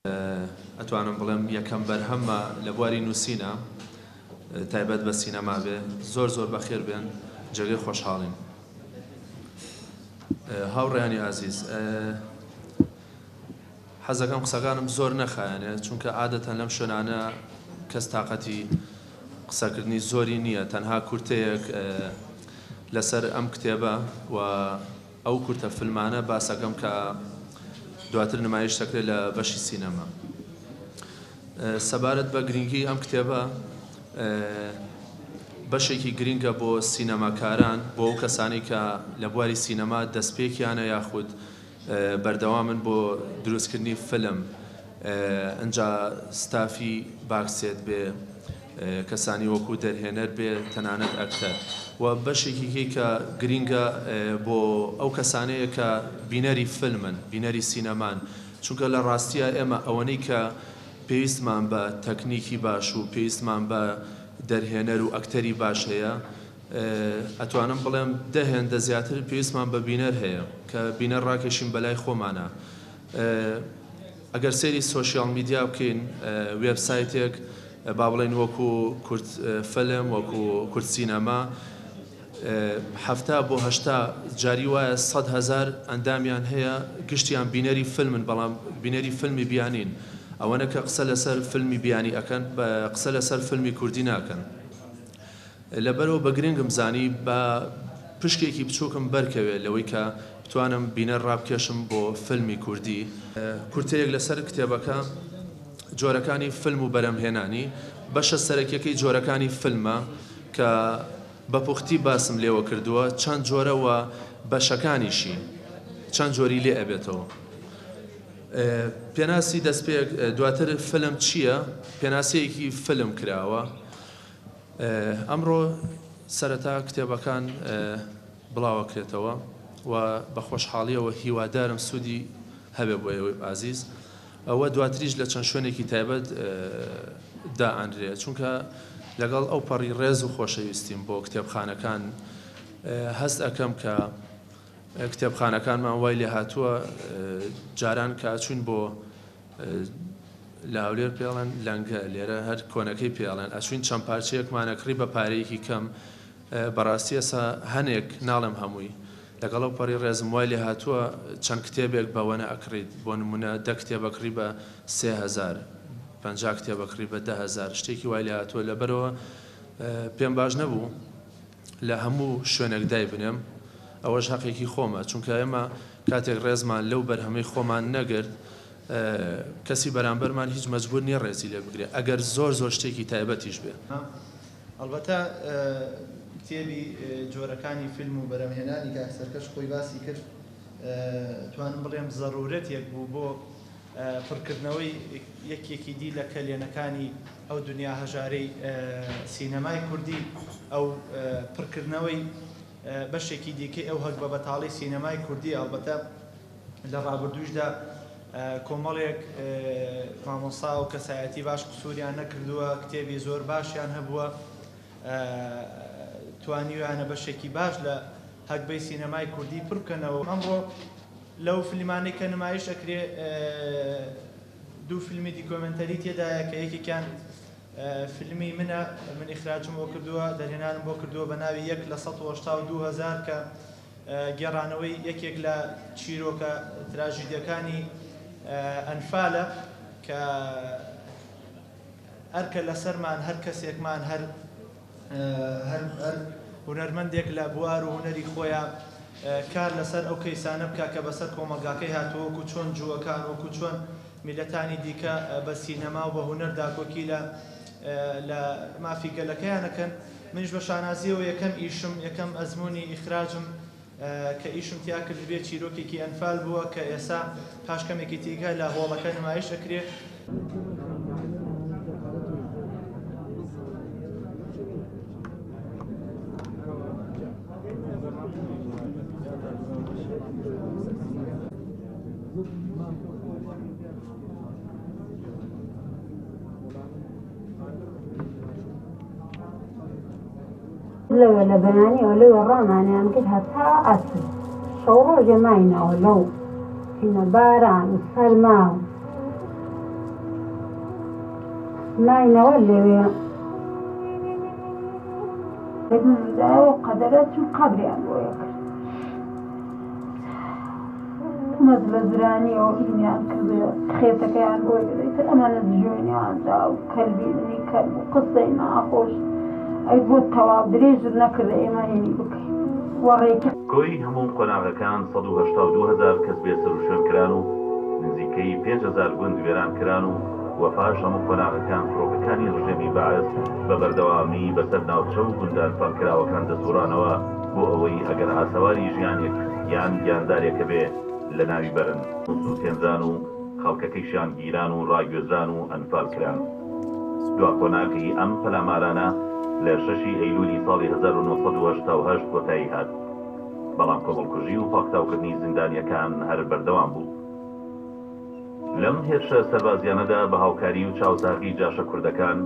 ئەتوانم بڵێم یەکەم بەرهەمە لە بواری نووسینە تایبەت بە سینەما بێ زۆر بەخێر بێن جێگەی خۆشحاڵین. هاوڕێیانی ئازیز، حەزەکەم قسەکانم زۆر نەخایەنێ چونکە عادەتەن لەم شوێنانە کەس تااقەتی قسەکردنی زۆری نییە، تەنها کورتەیەک لەسەر ئەم کتێبە و ئەو کورتە فیلمانە باسەکەم کە دواتر نمایش دەکرێت لە بەشی سینەما. سەبارەت بە گرنگی ئەم کتێبە بەشێکی گرنگە بۆ سینەماکاران، بۆ ئەو کەسانی کە لە بواری سینەما دەستپێکیانە یاخود بەردەوامن بۆ دروستکردنی فیلم، ئەنجا ستافی باکسێت بێ، کەسانی وەکو دەرهێنەر بێ، تەنانەت ئەکتەر، و بەشێکی کە گرنگە بۆ ئەو کەسانەیە کە بینەری فیلمن، بینەری سینەمان، چونکە لە ڕاستیە ئێمە ئەوەنەی کە پێویستمان بە تەکنیکی باش و پێویستمان بە دەرهێنەر و ئەکتەری باش هەیە، ئەتوانم بڵێم دەهێندە زیاتر پێویستمان بە بینەر هەیە کە بینەر ڕاکێشین بەلای خۆمانە. ئەگەر سەیری سۆشیال میدیا بکەین، وێبسایتێک با بڵێن وەکو کورت فیلم، وەکو کورت سینەما، 70 بۆ 80 جاری وایە 100,000 ئەندامیان هەیە گشتیان بینەری فیلمن، بەڵام بینەری فیلمی بیانین، ئەوەنە کە قسە لەسەر فیلمی بیانی ئەکەن، قسە لەسەر فیلمی کوردی ناکەن. لەبەرەوە بە گرنگم زانی بە پشکێکی بچووکم بەرکەوێت لەوەی کە بتوانم بینەر ڕابکێشم بۆ فیلمی کوردی. کورتەیەک لەسەر کتێبەکە جۆرەکانی فیلم و بەرەمهێنانی، بەشە سەرەکیەکەی جۆرەکانی فیلمە کە بە پوختی باسم لێوە کردووە، چەند جۆرەوە بەشەکانیشی چەند جۆری لێ ئەبێتەوە. پێناسی دەستپێک دواتر فیلم چییە؟ پێناسەیەکی فیلم کراوە. ئەمڕۆ سەرەتا کتێبەکان بڵاوەکرێتەوە و بە خۆشحاڵیەوە هیوادارم سوودی هەبێ بۆ ئێوەی ئازیز. ئەوە دواتریش لە چەند شوێنێکی تایبەت دائەنرێت، چونکە لەگەڵ ئەو پەڕی ڕێز و خۆشەویستیم بۆ کتێبخانەکان هەست ئەەکەم کە کتێبخانەکانمان وای لێ هاتووە جاران کە ئەچوین بۆ لە هەولێر پێڵەن لەنگە، لێرە هەر کۆنەکەی پێڵێن، ئەچوین چەند پارچەیەکمانەکڕی بە پارەیەکی کەم، بەڕاستی ئێستا هەنێک ناڵێم هەمووی لەگەڵ ئەو پەڕی ڕێزم وای لێ هاتووە چەند کتێبێک بەوەنە ئەکڕیت، بۆ نمونە 10 کتێبەکڕی بە 30,000، 50 کتێبەکڕی بە 10,000، شتێکی وای لێ هاتووە. لەبەرەوە پێم باش نەبوو لە هەموو شوێنێک دای بنێم، ئەوەش حەقێکی خۆمە، چونکە ئێمە کاتێک ڕێزمان لەو بەرهەمەی خۆمان نەگرت، کەسی بەرامبەرمان هیچ مەجبور نییە ڕێزی لێ بگرێت ئەگەر زۆر شتێکی تایبەتیش بێ. ئەلبەتە کتێبی جۆرەکانی فیلم و بەرەمهێنانی کە سەرکەش خۆی باسی کرد، توانم بڵێم زەڕورەتێک بوو بۆ پڕکردنەوەی یەکێکی دی لە کەلێنەکانی ئەو دنیا هەژارەی سینەمای کوردی، ئەو پڕکردنەوەی بەشێکی دیکەی ئەو هەک بە بەتاڵی سینەمای کوردی. ئەلبەتە لە ڕابردووشدا کۆمەڵێک مامۆستا و کەسایەتی باش قسووریان نەکردووە، کتێبی زۆر باشیان هەبووە، توانیویانە بەشێکی باش لە هەکبەی سینەمای کوردی پڕ بکەنەوە. ئەمڕۆ لەو فیلمانەی کە نمایش ئەکرێ دوو فیلمی دیکۆمنتەری تێدایە کە یەکێکیان فیلمی من ئیخراجم بۆ کردووە، دەرهێنانم بۆ کردووە بە ناوی 1 لە 182,000 کە گێڕانەوەی یەکێک لە چیرۆکە تراژیدیەکانی ئەنفالە کە هەرکە لەسەرمان، هەر کەسێکمان، هەر هونەرمەندێک لە بوار و هونەری خۆیان کار لەسەر ئەو کەیسانە بکە کە بەسەر کۆمەلگاکەی هاتووە، وەکو چۆن جووەکان، وەکو چۆن میلەتانی دیکە بە سینەما و بە هونەر داکۆکی لە مافی گەلەکەیانەکەن. منش بە شانازیەوە یەکەم ئەزمموی ئیخراجم کە ئیشم تیا کرد بێ چیرۆکێکی ئەنفال بووە کە ئێستا پاشکەمێکی تیکە لە هۆڵەکە نمایش ئەکرێ. لەوە لە بەیانیەوە لەوە ڕامانیان کرد هەتا ئەسر شەو ڕۆژێ ماینەوە لەو هینە باران و سەرما و ماینەوە لێوێ داوە قەدەرە چون قەبریان بۆ یەکرد مەز لە زرانیەوە ئینیان کردە خێتەکەیان بۆی دەدەیتر ئەمانە دژوێنیاندا و کەلبیزنی کەلب و قسەی ناخۆش ئەی بۆ تەواو درێژت نەکردە ئێمە هێنی بکەین وەڕێکی کۆی هەموو قۆناغەکان 182,000 کەس بێسەر و شوێنکران و نزیکەی 5,000 گوند وێران کران و وەپاش هەموو قۆناغەکان فڕۆکەکانی ڕژێمی بەعەز بە بەردەوامی بەسەر ناوچە و گوندان فانکراوەکان دەسوڕانەوە بۆ ئەوەی ئەگەر ئاسەواری ژیانێک یان گیاندارێکە بێ لە ناوی بەرن و تێنزان و خەڵکەکەیشیان گیران و ڕاگوێزان و ئەنفال کران. دوا کۆناغی ئەم پەلامارانە لە 6 ئەیلولی ساڵی 1970 کۆتایی هات، بەڵام کۆمەڵکوژی و پاکتاوکردنی زیندانیەکان هەر بەردەوام بوو. لەم هێرشە سەربازیانەدا بە هاوکاری و چاوساغی جاشە کوردەکان